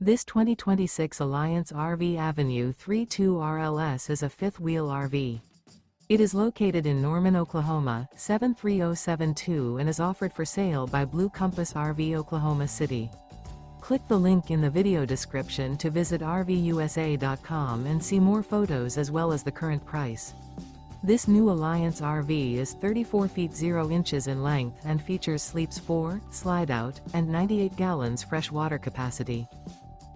This 2026 Alliance RV Avenue 32 RLS is a fifth-wheel RV. It is located in Norman, Oklahoma, 73072 and is offered for sale by Blue Compass RV Oklahoma City. Click the link in the video description to visit RVUSA.com and see more photos as well as the current price. This new Alliance RV is 34 feet 0 inches in length and features sleeps 4, slide-out, and 98 gallons fresh water capacity.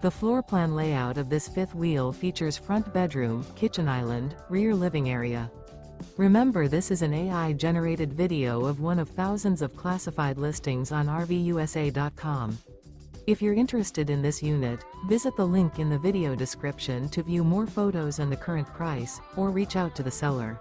The floor plan layout of this fifth wheel features front bedroom, kitchen island, rear living area. Remember, this is an AI-generated video of one of thousands of classified listings on RVUSA.com. If you're interested in this unit, visit the link in the video description to view more photos and the current price, or reach out to the seller.